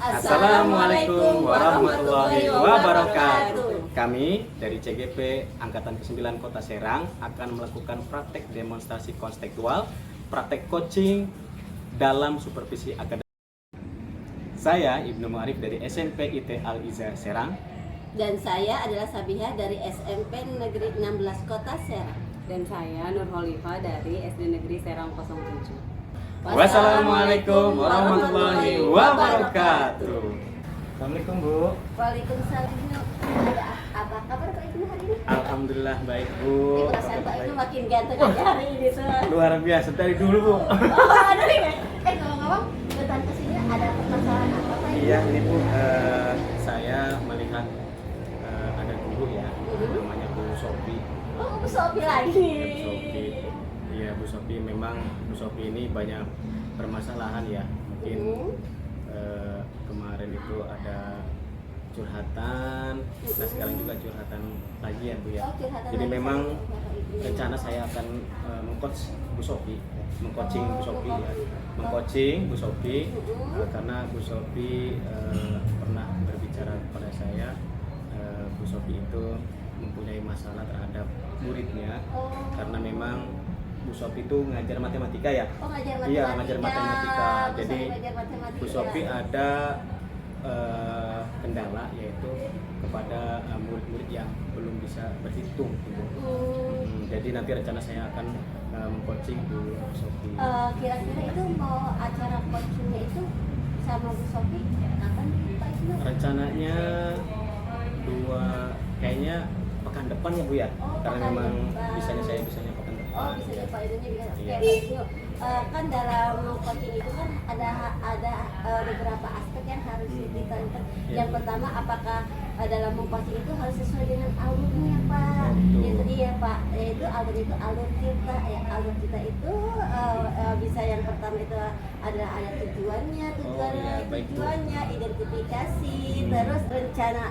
Assalamualaikum warahmatullahi wabarakatuh. Kami dari CGP Angkatan ke-9 Kota Serang akan melakukan praktek demonstrasi konstekstual, praktek coaching dalam supervisi akademik. Saya Ibnu Ma'arif dari SMP IT Al-Iza Serang. Dan saya adalah Sabiha dari SMP Negeri 16 Kota Serang. Dan saya Nurholifah dari SD Negeri Serang 07. Wassalamualaikum warahmatullahi wabarakatuh. Assalamualaikum Bu. Waalaikumsalam. Ada apa kabar Pak Ibnu hari ini? Alhamdulillah baik Bu. Perasaan Pak Ibnu makin ganteng aja hari ini tuh. Luar biasa dari dulu Bu. Ada nih. Ngomong-ngomong, datang ke sini ada permasalahan apa Pak Ibnu? Iya ini Bu, saya melihat ada guru ya, namanya Bu Sopi. Oh, Bu Sopi lagi. Bu Sopi. Iya Bu Sopi, memang Bu Sopi ini banyak permasalahan ya. Mungkin kemarin itu ada curhatan, nah sekarang juga curhatan lagi ya Bu ya. Jadi memang rencana saya akan mengcoach Bu Sopi, mengcoaching Bu Sopi ya, mengcoaching Bu Sopi karena Bu Sopi pernah berbicara kepada saya, Bu Sopi itu mempunyai masalah terhadap muridnya karena memang Bu Sopi itu ngajar matematika ya. Oh, ngajar matematika. Iya, ngajar matematika. Jadi ngajar matematika. Bu Sopi ada kendala yaitu kepada murid-murid yang belum bisa berhitung gitu. Jadi nanti rencana saya akan mengcoaching Bu Sopi. Kira-kira itu mau acara coachingnya itu sama Bu Sopi kapan Pak Ibnu? Rencananya kayaknya pekan depan ya Bu ya. Oh, karena pekan memang depan. bisanya saya pekan depan. Oh, bisa ya Pak Ibnu bisa. Oke Iya. Pak Ibnu. Kan dalam coaching itu kan ada beberapa aspek yang harus ditanyakan. Iya. Yang pertama, apakah dalam coaching itu harus sesuai dengan alurnya Pak. Betul. Itu dia Pak. Yaitu alur itu alur kita. Alur kita itu bisa yang pertama itu adalah ada tujuannya, baik, Bu. tujuannya, identifikasi, terus rencana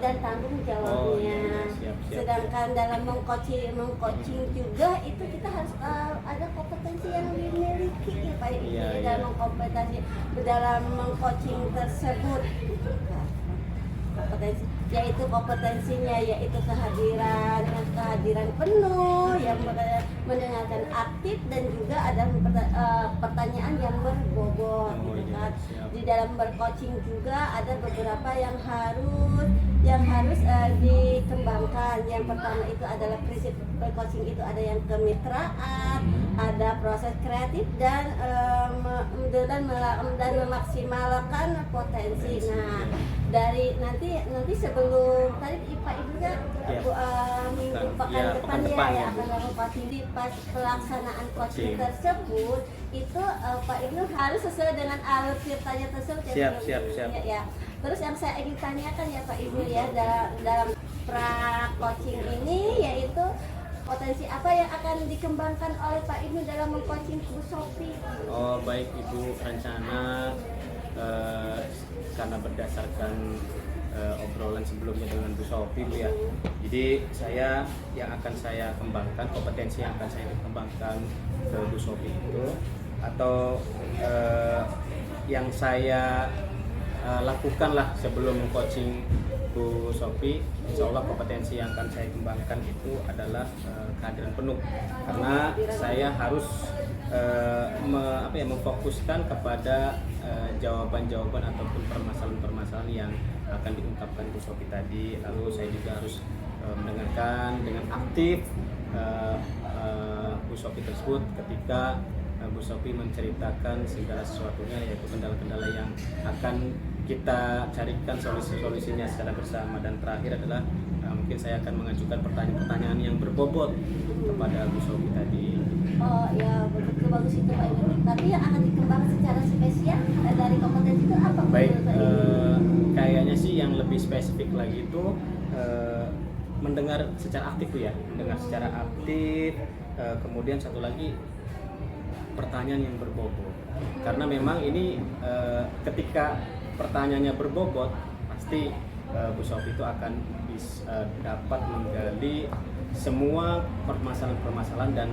dan tanggung jawabnya. iya, siap. Sedangkan dalam mengcoaching juga itu kita harus ada kompetensi yang dimiliki ya Pak Ibnu. Iya, iya. Dalam kompetensi dalam mengcoaching tersebut kompetensi yaitu kompetensinya yaitu kehadiran penuh yang mendengarkan aktif dan juga ada pertanyaan yang berbobot gitu kan. Di dalam bercoaching juga ada beberapa yang harus dikembangkan. Yang pertama itu adalah prinsip bercoaching itu ada yang kemitraan, ada proses kreatif dan memaksimalkan potensi. Nah, dari nanti sebelum tadi Pak Ibu kan minggu pekan depan ya akan melakukan di pas pelaksanaan coaching tersebut itu Pak Ibnu harus sesuai dengan alur ceritanya tersebut. Siap. Ya. Terus yang saya ingin tanyakan ya Pak Ibnu ya dalam pra coaching ini yaitu potensi apa yang akan dikembangkan oleh Pak Ibnu dalam mengcoaching Bu Sopi? Oh baik Ibu, rencana karena berdasarkan obrolan sebelumnya dengan Bu Sopi Bu ya. Jadi yang akan saya kembangkan, kompetensi yang akan saya kembangkan ke Bu Sopi itu atau yang saya lakukanlah sebelum coaching Bu Sopi, insya Allah kompetensi yang akan saya kembangkan itu adalah kehadiran penuh karena saya harus memfokuskan kepada jawaban-jawaban ataupun permasalahan-permasalahan yang akan diungkapkan Bu Sopi tadi. Lalu saya juga harus mendengarkan dengan aktif Bu Sopi tersebut ketika Bu Sopi menceritakan segala sesuatunya yaitu kendala-kendala yang akan kita carikan solusi-solusinya secara bersama. Dan terakhir adalah mungkin saya akan mengajukan pertanyaan-pertanyaan yang berbobot kepada Bu Sopi tadi. Oh ya, betul bagus itu Pak Ibnu. Tapi yang akan dikembangkan secara spesial dari kompetensi itu apa? Baik, kayaknya sih yang lebih spesifik lagi itu mendengar secara aktif ya, mendengar secara aktif. Kemudian satu lagi pertanyaan yang berbobot. Karena memang ini ketika pertanyaannya berbobot, pasti Bu Sofi itu akan dapat menggali semua permasalahan-permasalahan dan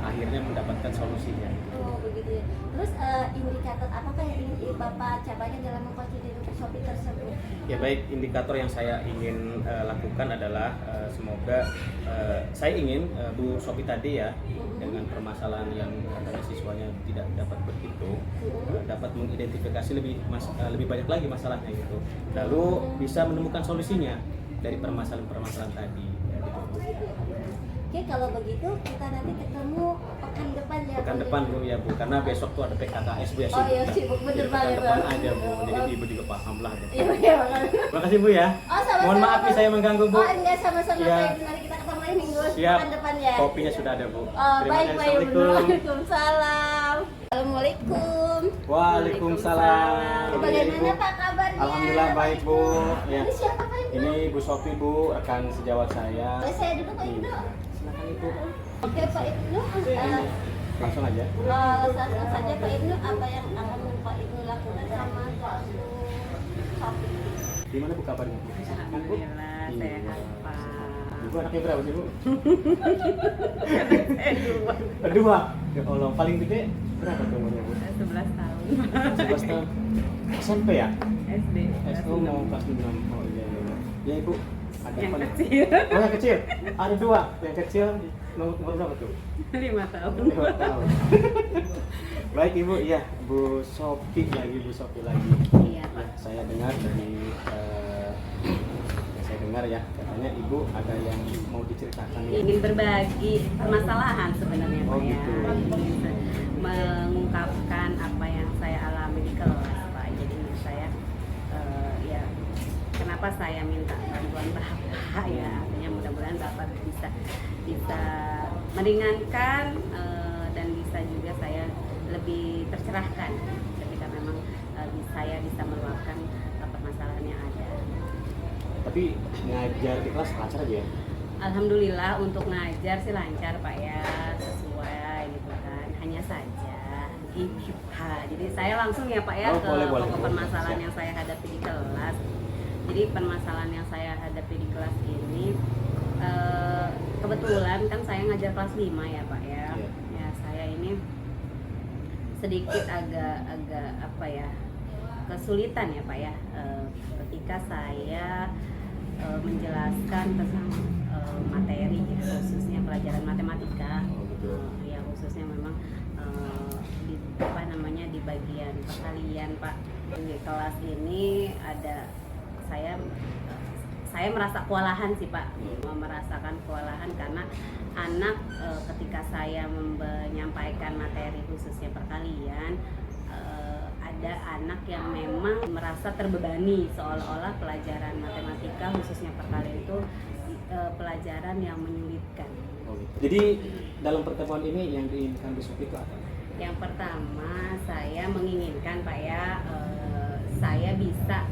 akhirnya mendapatkan solusinya. Oh begitu ya. Terus indikator apakah yang ingin Bapak capai dalam mengcoaching Sophie tersebut? Ya baik, indikator yang saya ingin lakukan adalah semoga saya ingin Bu Sophie tadi ya, dengan permasalahan yang katanya siswanya tidak dapat berhitung, dapat mengidentifikasi lebih banyak lagi masalahnya gitu, lalu bisa menemukan solusinya dari permasalahan-permasalahan tadi ya, gitu, Bu. Oke, kalau begitu kita nanti ketemu pekan depan ya. Pekan depan Bu ya Bu, karena besok tuh ada PKKS Bu ya. Oh iya sibuk, bener Jadi banget. pekan depan aja Bu, jadi Ibu juga paham lah gitu. Iya, iya makanya. Terima kasih Bu ya. Oh, sama-sama. Mohon maaf nih saya mengganggu Bu. Oh enggak, sama-sama Iya. Pak Ibnu. Nanti kita ketemu lagi minggu Siap. pekan depan ya. Kopinya sudah ada Bu. Oh, Terima baik kasih. Pak Ibnu. Assalamualaikum. Waalaikumsalam. Assalamualaikum. Waalaikumsalam. Bagaimana Pak kabarnya? Alhamdulillah baik Bu. Ya. Ini siapa Pak Ibnu? Ini Bu Sophie Bu, rekan sejawat saya. Boleh saya duduk Pak Ibnu? Silakan Ibu. Oke Pak Ibnu. Langsung aja. Langsung saja Pak Ibnu, apa yang akan Pak Ibnu lakukan sama Bu Sophie? Gimana Bu kabarnya Bu? Sehat kan, Bu? Alhamdulillah Iya. sehat Pak. Ibu anaknya berapa sih Bu? Dua. Kedua. Ya Allah, paling gede berapa tuh umurnya Bu? 11 tahun. 11 tahun. SMP ya? SD. SO mau kelas 6. Oh iya iya. Ya Ibu, ada Yang apa nih? kecil. Oh yang kecil? Ada dua. Yang kecil nomor berapa tuh? 5 tahun. 5 tahun. Baik Ibu, iya Bu Sophie lagi, Bu Sophie lagi. Iya Ya, Pak. saya dengar dari saya dengar ya, katanya Ibu ada yang mau diceritakan ya. Ingin berbagi permasalahan sebenarnya Oh, Pak ya. gitu. Ingin mengungkapkan apa yang saya alami di kelas Pak. Jadi saya ya kenapa saya minta bantuan Bapak ya. Artinya mudah-mudahan Bapak bisa meringankan dan bisa juga saya lebih tercerahkan ketika memang saya bisa meluapkan permasalahan yang ada. Tapi ngajar di kelas lancar aja ya? Alhamdulillah untuk ngajar sih lancar Pak ya, sesuai gitu kan. Hanya saja IPA. Jadi saya langsung ya Pak ya Oh, ke boleh, pokok boleh. permasalahan Siap. yang saya hadapi di kelas. Jadi permasalahan yang saya hadapi di kelas ini kebetulan kan saya ngajar kelas 5 ya Pak ya. Iya. Ya saya ini sedikit agak apa ya, kesulitan ya Pak ya ketika saya menjelaskan tentang materi ya, khususnya pelajaran matematika. Oh, betul. Ya khususnya memang di bagian perkalian Pak. Di kelas ini ada saya merasa kewalahan sih Pak, merasakan kewalahan karena anak ketika saya menyampaikan materi khususnya perkalian, ada anak yang memang merasa terbebani seolah-olah pelajaran matematika khususnya perkalian itu pelajaran yang menyulitkan. Oh, gitu. Jadi dalam pertemuan ini yang diinginkan Bu Sophie itu apa? Yang pertama saya menginginkan Pak ya, saya bisa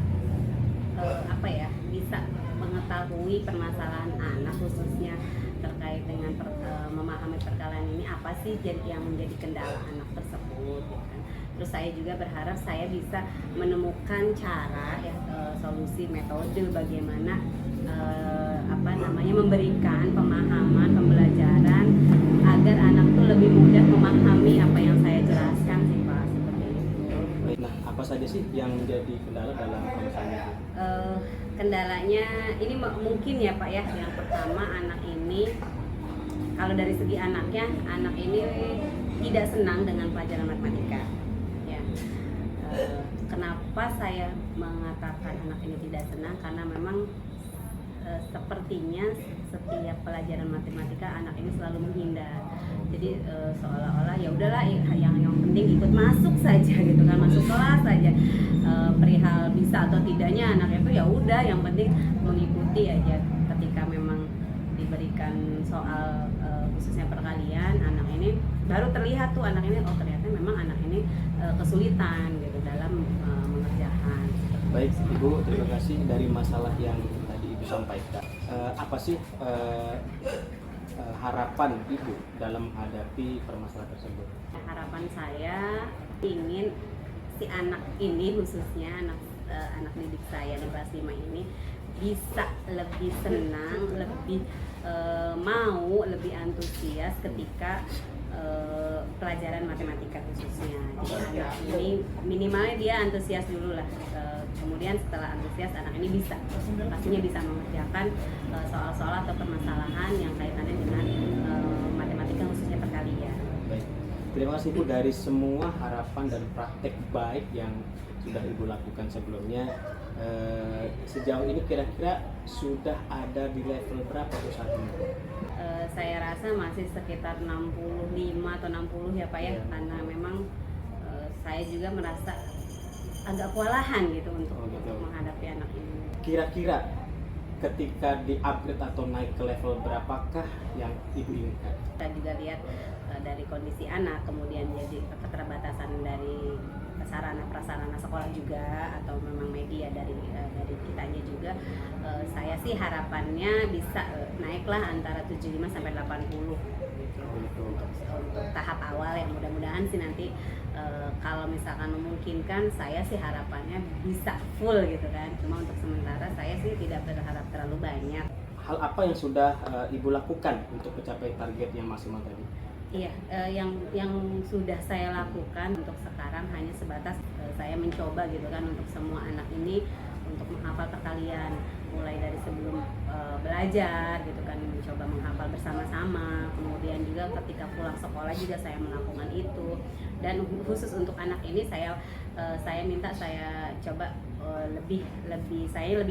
bisa mengetahui permasalahan anak khususnya terkait dengan memahami perkalian ini apa sih yang menjadi kendala anak tersebut ya kan. Terus saya juga berharap saya bisa menemukan cara ya solusi metode bagaimana memberikan pemahaman pembelajaran agar anak tuh lebih mudah memahami apa yang saya jelaskan sih Pak, seperti itu. Nah, apa saja sih yang menjadi kendala dalam permasalahan itu? Kendalanya ini mungkin ya Pak ya, yang pertama anak ini kalau dari segi anaknya, anak ini tidak senang dengan pelajaran matematika ya. Kenapa saya mengatakan anak ini tidak senang, karena memang sepertinya setiap pelajaran matematika anak ini selalu menghindar. Jadi seolah-olah ya udahlah yang penting ikut masuk saja gitu kan, masuk kelas saja. Perihal bisa atau tidaknya anak itu ya udah yang penting mengikuti aja. Ketika memang diberikan soal khususnya perkalian, anak ini baru terlihat tuh anak ini oh ternyata memang anak ini kesulitan gitu dalam mengerjakan. Baik Ibu, terima kasih dari masalah yang tadi Ibu sampaikan. Apa sih harapan Ibu dalam menghadapi permasalahan tersebut? Harapan saya ingin si anak ini khususnya anak didik saya di kelas 5 ini bisa lebih senang, lebih mau, lebih antusias ketika pelajaran matematika khususnya. Jadi anak ini minimalnya dia antusias dulu lah. Kemudian kemudian setelah antusias anak ini pastinya bisa mengerjakan soal-soal atau permasalahan yang kaitannya dengan matematika khususnya perkalian. Baik. Terima kasih Bu, dari semua harapan dan praktek baik yang sudah Ibu lakukan sebelumnya, sejauh ini kira-kira sudah ada di level berapa Bu saat ini? Saya rasa masih sekitar 65 atau 60 ya Pak ya, karena memang saya juga merasa agak kewalahan gitu untuk menghadapi anak ini. Kira-kira ketika di-upgrade atau naik ke level berapakah yang Ibu inginkan? Kita juga lihat dari kondisi anak, kemudian jadi keterbatasan dari sarana prasarana sekolah juga, atau memang media dari kitanya juga. Saya sih harapannya bisa naiklah antara 75 sampai 80 untuk tahap awal ya. Mudah-mudahan sih nanti kalau misalkan memungkinkan, saya sih harapannya bisa full gitu kan. Cuma untuk sementara saya sih tidak berharap terlalu banyak. Hal apa yang sudah Ibu lakukan untuk mencapai target yang maksimal tadi? Iya, yang sudah saya lakukan untuk sekarang hanya sebatas saya mencoba gitu kan untuk semua anak ini untuk menghafal perkalian, mulai dari sebelum belajar gitu kan, mencoba menghafal bersama-sama. Kemudian juga ketika pulang sekolah juga saya melakukan itu. Dan khusus untuk anak ini saya minta saya coba lebih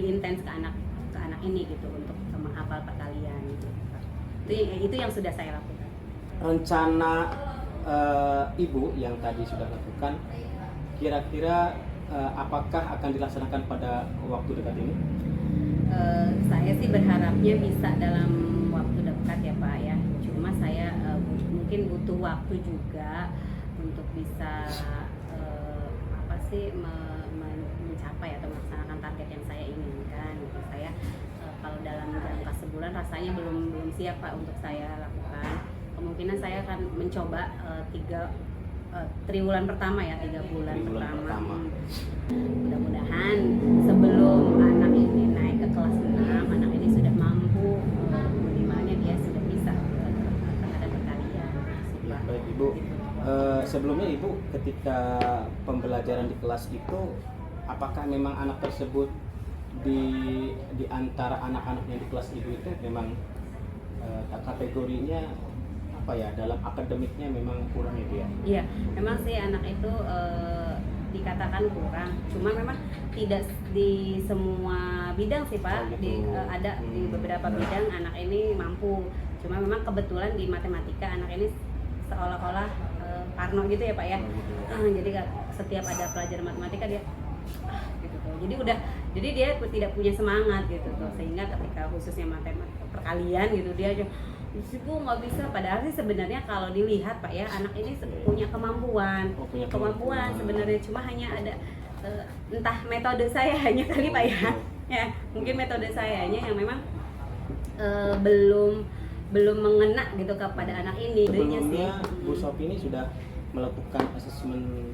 intens ke anak ini gitu untuk menghafal perkalian gitu. Itu yang sudah saya lakukan. Rencana Ibu yang tadi sudah lakukan, kira-kira apakah akan dilaksanakan pada waktu dekat ini? Saya sih berharapnya bisa dalam waktu dekat ya Pak ya. Cuma saya mungkin butuh waktu juga untuk bisa mencapai atau melaksanakan target yang saya inginkan. Gitu. Saya kalau dalam jangka sebulan rasanya belum siap Pak untuk saya lakukan. Kemungkinan saya akan mencoba 3 triwulan pertama ya, 3 bulan pertama. Mudah-mudahan sebelum anak ini naik ke kelas 6, anak ini sudah mampu minimalnya dia sudah bisa terhadap perkalian. Ya, baik Ibu. Sebelumnya Ibu ketika pembelajaran di kelas itu, apakah memang anak tersebut di antara anak-anak yang di kelas Ibu itu memang kategorinya apa ya, dalam akademiknya memang kurang itu ya? Iya, memang sih anak itu dikatakan kurang. Cuma memang tidak di semua bidang sih Pak. Oh, gitu. Ada di beberapa bidang anak ini mampu. Cuma memang kebetulan di matematika anak ini seolah-olah parno gitu ya Pak ya. Oh, gitu. Jadi setiap ada pelajaran matematika dia gitu tuh. Jadi dia tidak punya semangat gitu tuh. Sehingga ketika khususnya matematika perkalian gitu dia Bu nggak bisa, padahal sih sebenarnya kalau dilihat Pak ya, anak ini punya kemampuan sebenarnya, cuma hanya ada entah metode saya hanya kali Pak ya, ya mungkin metode sayanya yang memang belum mengena gitu kepada anak ini. Sebelumnya Bu Sophie ini sudah melakukan asesmen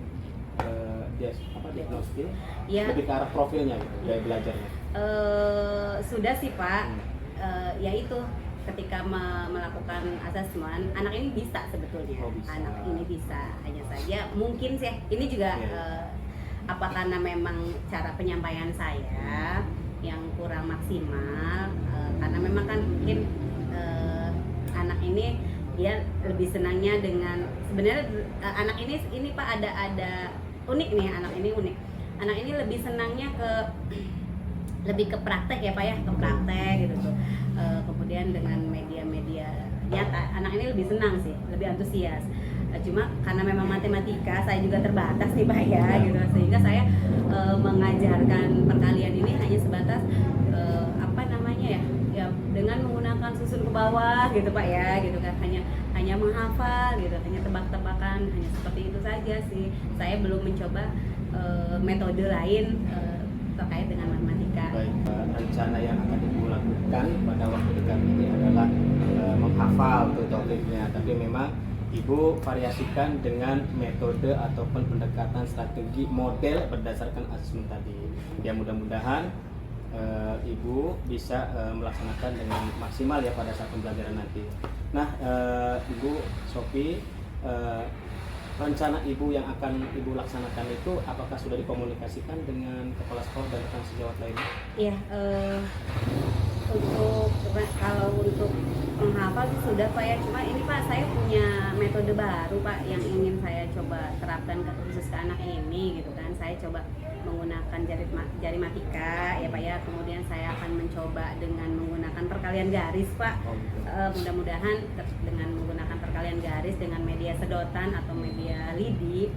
diagnostik, ya, lebih ke arah profilnya gitu, gaya belajarnya. Sudah sih Pak, yaitu ketika melakukan asesmen, anak ini bisa sebetulnya. Bisa. Anak ini bisa, hanya saja mungkin sih ini juga apa karena memang cara penyampaian saya yang kurang maksimal, karena memang kan mungkin anak ini dia lebih senangnya dengan sebenarnya anak ini Pak ada unik nih, anak ini lebih senangnya lebih ke praktek ya Pak ya, ke praktek gitu tuh. Kemudian dengan media-media nyata, anak ini lebih senang sih, lebih antusias. Cuma karena memang matematika saya juga terbatas nih Pak ya gitu, sehingga saya mengajarkan perkalian ini hanya sebatas ya dengan menggunakan susun ke bawah gitu Pak ya gitu kan, hanya menghafal gitu, hanya tebak-tebakan, hanya seperti itu saja sih. Saya belum mencoba metode lain terkait dengan matematika. Baik, rencana yang akan Ibu lakukan pada waktu dekat ini adalah menghafal tutorialnya, tapi memang Ibu variasikan dengan metode ataupun pendekatan strategi model berdasarkan asesmen tadi. Ya mudah-mudahan Ibu bisa melaksanakan dengan maksimal ya pada saat pembelajaran nanti. Nah, Ibu Sophie, rencana ibu yang akan ibu laksanakan itu apakah sudah dikomunikasikan dengan kepala sekolah dan rekan sejawat lainnya? Iya, kalau untuk menghafal sih sudah Pak ya, cuma ini Pak saya punya metode baru Pak yang ingin saya coba terapkan khusus ke anak ini gitu kan. Saya coba menggunakan jari matika ya Pak ya, kemudian saya akan mencoba dengan menggunakan perkalian garis Pak. Mudah-mudahan dengan menggunakan perkalian garis dengan media sedotan atau media lidi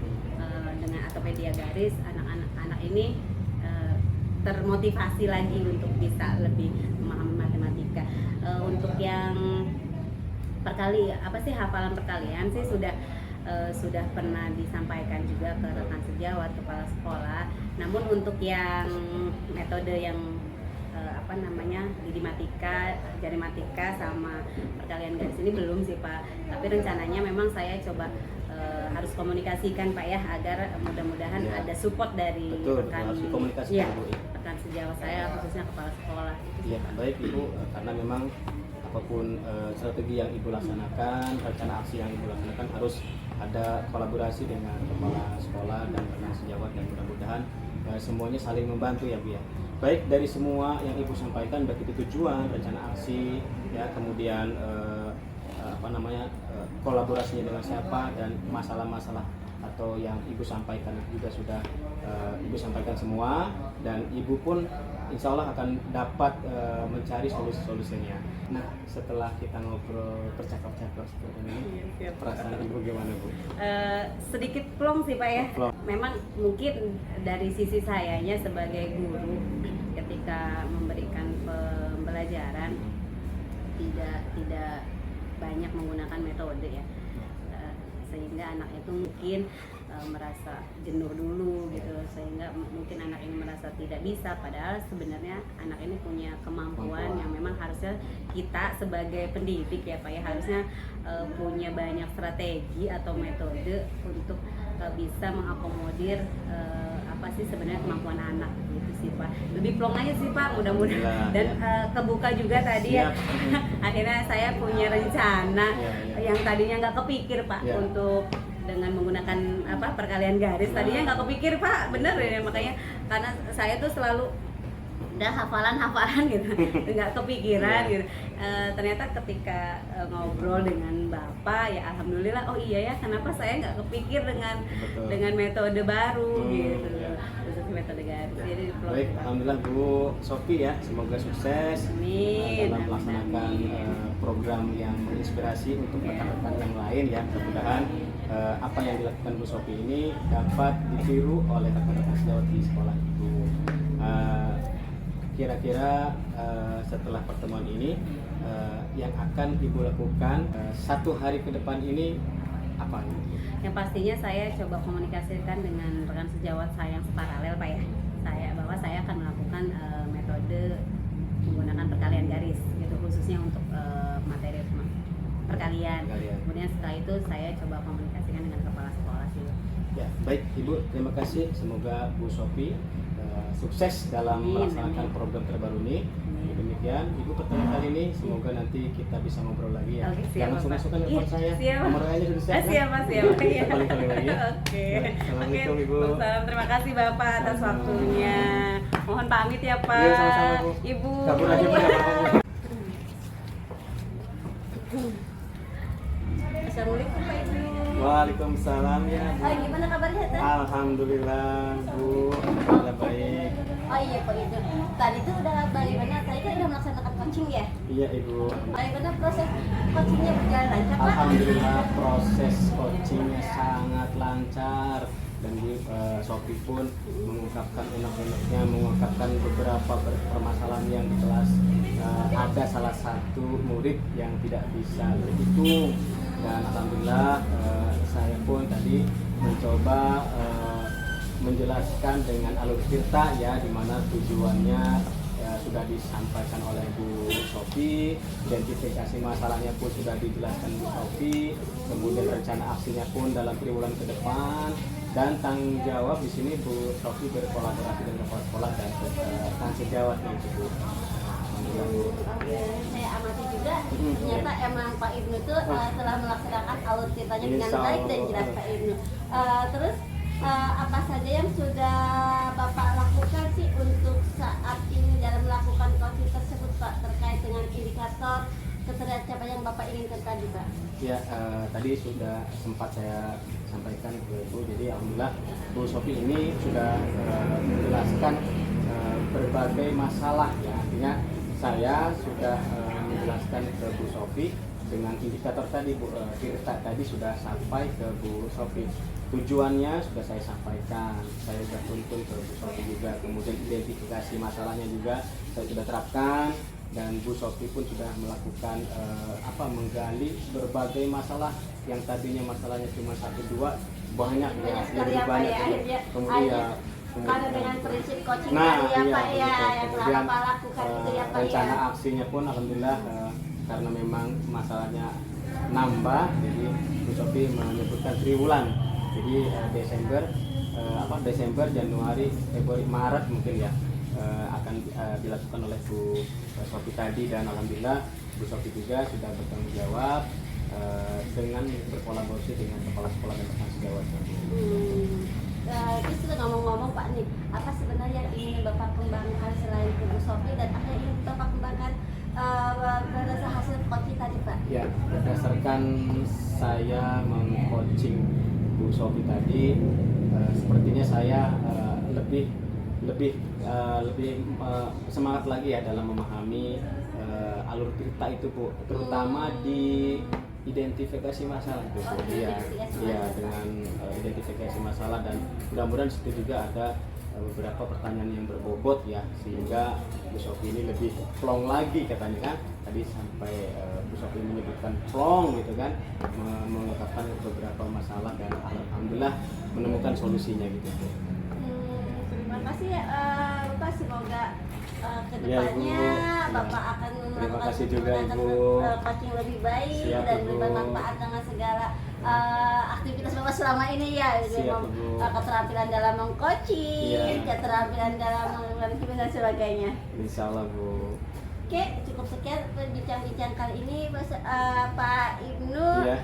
dengan atau media garis, anak-anak ini termotivasi lagi untuk bisa lebih memahami matematika. Untuk yang hafalan perkalian sih sudah pernah disampaikan juga ke rekan sejawat, kepala sekolah. Namun untuk yang metode yang lidi matika, jari matika sama perkalian garis ini belum sih Pak. Tapi rencananya memang saya coba harus komunikasikan Pak ya, agar mudah-mudahan ya, ada support dari rekan rekan sejawat saya, khususnya kepala sekolah. Ya, baik Ibu, karena memang apapun strategi yang Ibu laksanakan, rencana aksi yang Ibu laksanakan harus ada kolaborasi dengan kepala sekolah dan rekan sejawat, dan mudah-mudahan semuanya saling membantu ya Bu ya. Baik dari semua yang Ibu sampaikan, baik itu tujuan, rencana aksi, ya kemudian kolaborasinya dengan siapa, dan masalah-masalah atau yang Ibu sampaikan juga sudah Ibu sampaikan semua, dan Ibu pun insya Allah akan dapat mencari solusi-solusinya. Nah, setelah kita ngobrol bercakap-cakap seperti ini, perasaan Ibu gimana Bu? Sedikit plong sih Pak ya. Plong. Memang mungkin dari sisi sayanya sebagai guru, ketika memberikan pembelajaran tidak banyak menggunakan metode ya, sehingga anak itu mungkin merasa jenuh dulu gitu, sehingga mungkin anak ini merasa tidak bisa, padahal sebenarnya anak ini punya kemampuan yang memang harusnya kita sebagai pendidik ya Pak ya, harusnya punya banyak strategi atau metode untuk bisa mengakomodir apa sih sebenarnya kemampuan anak gitu sih Pak. Lebih plong aja sih Pak, mudah-mudahan dan kebuka juga tadi ya. Akhirnya saya punya rencana yang tadinya nggak kepikir Pak untuk dengan menggunakan perkalian garis, tadinya nggak kepikir Pak, bener ya, makanya karena saya tuh selalu udah hafalan gitu, nggak kepikiran gitu. Ternyata ketika ngobrol dengan Bapak ya alhamdulillah, oh iya ya, kenapa saya nggak kepikir dengan metode baru gitu, khusus metode garis. Jadi baik, alhamdulillah Bu Sophie ya, semoga sukses dalam melaksanakan program yang menginspirasi untuk rekan-rekan yang lain ya. Mudah-mudahan apa yang dilakukan Bu Sophie ini dapat ditiru oleh rekan-rekan sejawat di sekolah Ibu. Kira-kira setelah pertemuan ini yang akan Ibu lakukan satu hari ke depan ini apa? Yang pastinya saya coba komunikasikan dengan rekan sejawat saya yang separalel Pak ya. Bahwa saya akan melakukan metode menggunakan perkalian garis gitu, khususnya untuk materi perkalian. Kemudian setelah itu saya coba komunikasikan dengan kepala sekolah sih. Ya, baik Ibu, terima kasih. Semoga Bu Sophie sukses dalam melaksanakan program terbaru ini. Demikian Ibu pertemuan kali ini, semoga nanti kita bisa ngobrol lagi ya. Jangan sungkan-sungkan telepon saya. Nomor WA-nya sudah siap. Siap. Kita paling lagi ya. Oke. Assalamualaikum Ibu. Terima kasih Bapak atas waktunya. Mohon pamit ya Pak. Iya, sama-sama Bu. Ibu. Kabur aja Bu. Assalamualaikum Pak Ibu. Waalaikumsalam ya Bu. Gimana kabarnya Teh? Alhamdulillah Bu, alhamdulillah baik. Oh iya Pak Ibu. Tadi tuh udah bagaimana? Tadi kan udah melaksanakan coaching ya? Iya Ibu. Bagaimana proses coachingnya berjalan lancar Pak? Alhamdulillah proses coachingnya sangat lancar, dan Bu Sophie pun mengungkapkan unek-uneknya, mengungkapkan beberapa permasalahan yang di kelas. Ada salah satu murid yang tidak bisa berhitung, dan alhamdulillah saya pun tadi mencoba menjelaskan dengan alur cerita ya, dimana tujuannya sudah disampaikan oleh Bu Sophie, identifikasi masalahnya pun sudah dijelaskan Bu Sophie, kemudian rencana aksinya pun dalam triwulan ke depan, dan tanggung jawab di sini Bu Sophie berkolaborasi dengan kepala sekolah dan rekan sejawat itu Bu. alhamdulillah Bu. Oke, saya amati juga ternyata emang Pak Ibnu tuh telah melaksanakan alur ceritanya dengan Insya baik dan Allah. jelas Pak Ibnu. Terus apa saja yang sudah Bapak lakukan sih untuk saat ini dalam melakukan coaching tersebut Pak, terkait dengan indikator ketercapaian yang Bapak inginkan tadi Pak? Ya, tadi sudah sempat saya sampaikan ke Bu. Jadi alhamdulillah Bu Sofi ini sudah menjelaskan berbagai masalah ya. Artinya saya sudah menjelaskan ke Bu Sofi dengan indikator tadi Bu, tadi sudah sampai ke Bu Sofi. Tujuannya sudah saya sampaikan, saya sudah tuntun ke Bu Sofi juga. Kemudian identifikasi masalahnya juga saya sudah terapkan, dan Bu Sofi pun sudah melakukan menggali berbagai masalah yang tadinya masalahnya cuma 1-2, banyak ya, sekali lebih ya Pak banyak ya, Bu. akhirnya Kemudian karena dengan prinsip coaching nah, tadi ya iya, Pak ya, betul. yang Kemudian, Bapak lakukan itu ya Pak rencana ya. aksinya pun alhamdulillah karena memang masalahnya nambah, jadi Bu Sofi menyebutkan triwulan. Jadi Desember, Januari, Februari, Maret mungkin ya akan dilakukan oleh Bu Sofi tadi, dan alhamdulillah Bu Sofi juga sudah bertanggung jawab dengan berkolaborasi dengan kepala sekolah dan rekan sejawat. Terus ngomong-ngomong Pak nih, apa sebenarnya yang ingin Bapak kembangkan selain ke Bu Sofi, dan apa yang ingin Bapak kembangkan berdasarkan hasil coaching tadi Pak? Ya, berdasarkan saya meng-coaching Bu Sofi tadi, sepertinya saya lebih semangat lagi ya dalam memahami alur cerita itu Bu, terutama di identifikasi masalah itu. Dengan identifikasi masalah, dan mudah-mudahan situ juga ada beberapa pertanyaan yang berbobot ya, sehingga Bu Sofi ini lebih plong lagi katanya kan. Tadi sampai Bu Sofi menyebutkan plong gitu kan, mengungkapkan beberapa masalah, dan alhamdulillah menemukan solusinya gitu. Terima kasih ya Bapak, semoga kedepannya Ya, Ibu. Bapak akan Terima kasih juga, menggunakan Ibu. coaching lebih baik. Siap, dan Ibu. bermanfaat dengan segala aktivitas Bapak selama ini ya. Siap, Ibu. Keterampilan dalam mengcoaching, Iya. keterampilan dalam menggunakan dan sebagainya. Insya Allah Bu. Oke, cukup sekian bincang-bincang kali ini Pak Ibnu. Iya.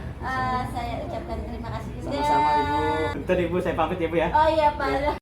Saya ucapkan terima kasih juga. Sama-sama Ibu. Bentar Ibu, saya pamit ya Bu ya. Oh iya Pak.